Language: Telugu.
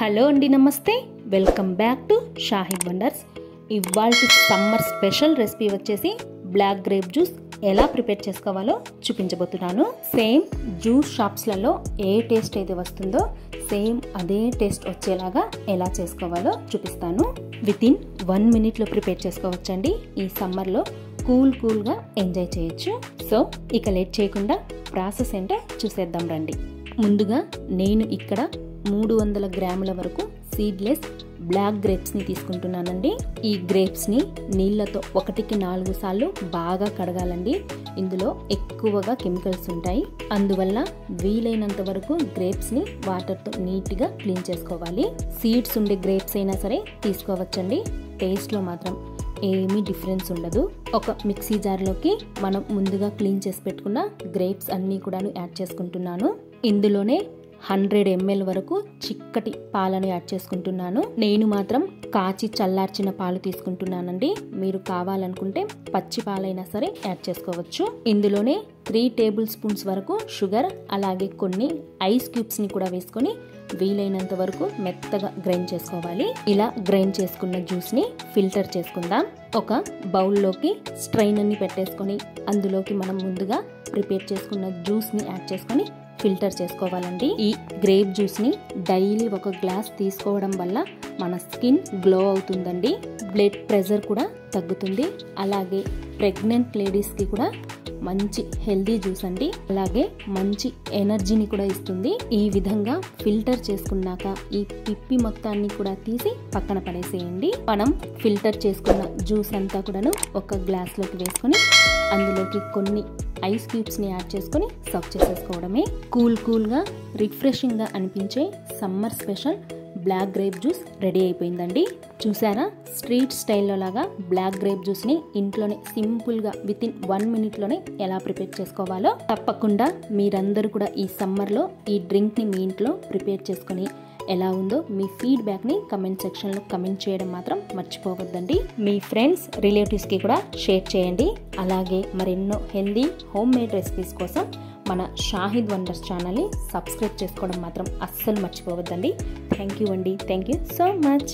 హలో అండి, నమస్తే. Welcome back to Shahid wonders. ఇవాల్టి సమ్మర్ స్పెషల్ రెసిపీ వచ్చేసి బ్లాక్ గ్రేప్ జ్యూస్ ఎలా ప్రిపేర్ చేసుకోవాలో చూపించబోతున్నాను. సేమ్ జ్యూస్ షాప్స్లలో ఏ టేస్ట్ అయితే వస్తుందో సేమ్ అదే టేస్ట్ వచ్చేలాగా ఎలా చేసుకోవాలో చూపిస్తాను. వితిన్ 1 minute ప్రిపేర్ చేసుకోవచ్చండి. ఈ సమ్మర్లో కూల్గా ఎంజాయ్ చేయొచ్చు. సో ఇక లేట్ చేయకుండా ప్రాసెస్ ఏంటో చూసేద్దాం రండి. ముందుగా నేను ఇక్కడ 300 గ్రాముల వరకు సీడ్లెస్ బ్లాక్ గ్రేప్స్ని తీసుకుంటున్నానండి. ఈ గ్రేప్స్ని నీళ్ళతో 1కి 4 సార్లు బాగా కడగాలండి. ఇందులో ఎక్కువగా కెమికల్స్ ఉంటాయి. అందువల్ల వీలైనంత వరకు గ్రేప్స్ని వాటర్తో నీట్గా క్లీన్ చేసుకోవాలి. సీడ్స్ ఉండే గ్రేప్స్ అయినా సరే తీసుకోవచ్చండి. టేస్ట్లో మాత్రం ఏమీ డిఫరెన్స్ ఉండదు. ఒక మిక్సీ జార్లోకి మనం ముందుగా క్లీన్ చేసి పెట్టుకున్న గ్రేప్స్ అన్నీ కూడా యాడ్ చేసుకుంటున్నాను. ఇందులోనే 100 ml వరకు చిక్కటి పాలను యాడ్ చేసుకుంటున్నాను. నేను మాత్రం కాచి చల్లార్చిన పాలు తీసుకుంటున్నానండి. మీరు కావాలనుకుంటే పచ్చి పాలైనా సరే యాడ్ చేసుకోవచ్చు. ఇందులోనే 3 టేబుల్ స్పూన్స్ వరకు షుగర్, అలాగే కొన్ని ఐస్ క్యూబ్స్ ని కూడా వేసుకొని వీలైనంత వరకు మెత్తగా గ్రైండ్ చేసుకోవాలి. ఇలా గ్రైండ్ చేసుకున్న జ్యూస్ ని ఫిల్టర్ చేసుకుందాం. ఒక బౌల్లోకి స్ట్రైనర్ ని పెట్టేసుకొని అందులోకి మనం ముందుగా ప్రిపేర్ చేసుకున్న జ్యూస్ ని యాడ్ చేసుకొని ఫిల్టర్ చేసుకోవాలండి. ఈ గ్రేప్ జ్యూస్ ని డైలీ 1 గ్లాస్ తీసుకోవడం వల్ల మన స్కిన్ గ్లో అవుతుందండి. బ్లడ్ ప్రెషర్ కూడా తగ్గుతుంది. అలాగే ప్రెగ్నెంట్ లేడీస్ కి కూడా మంచి హెల్దీ జ్యూస్ అండి. అలాగే మంచి ఎనర్జీని కూడా ఇస్తుంది. ఈ విధంగా ఫిల్టర్ చేసుకున్నాక ఈ పిప్పి మొత్తాన్ని కూడా తీసి పక్కన పడేసేయండి. మనం ఫిల్టర్ చేసుకున్న జ్యూస్ అంతా కూడాను ఒక గ్లాస్ లోకి వేసుకొని అందులోకి కొన్ని ఐస్ క్యూబ్స్ ని యాడ్ చేసుకొని సర్వ్ చేసేసుకోవడమే. కూల్గా రిఫ్రెషింగ్ గా అనిపించే summer special black grape juice ready అయిపోయిందండి. చూసారా, స్ట్రీట్ స్టైల్లో లాగా బ్లాక్ గ్రేప్ జ్యూస్ ని ఇంట్లోనే సింపుల్ గా వితిన్ 1 minute లోనే ఎలా ప్రిపేర్ చేసుకోవాలో తప్పకుండా మీరందరూ కూడా ఈ సమ్మర్ లో ఈ డ్రింక్ ని మీ ఇంట్లో ప్రిపేర్ చేసుకొని ఎలా ఉందో మీ ఫీడ్బ్యాక్ ని కమెంట్ సెక్షన్ లో కమెంట్ చేయడం మాత్రం మర్చిపోవద్దండి. మీ ఫ్రెండ్స్, రిలేటివ్స్ కి కూడా షేర్ చేయండి. అలాగే మరెన్నో హెల్దీ హోమ్ మేడ్ రెసిపీస్ కోసం మన షాహిద్ వండర్స్ ఛానల్ని సబ్స్క్రైబ్ చేసుకోవడం మాత్రం అస్సలు మర్చిపోవద్దండి. థ్యాంక్ యూ అండి. Thank you so much.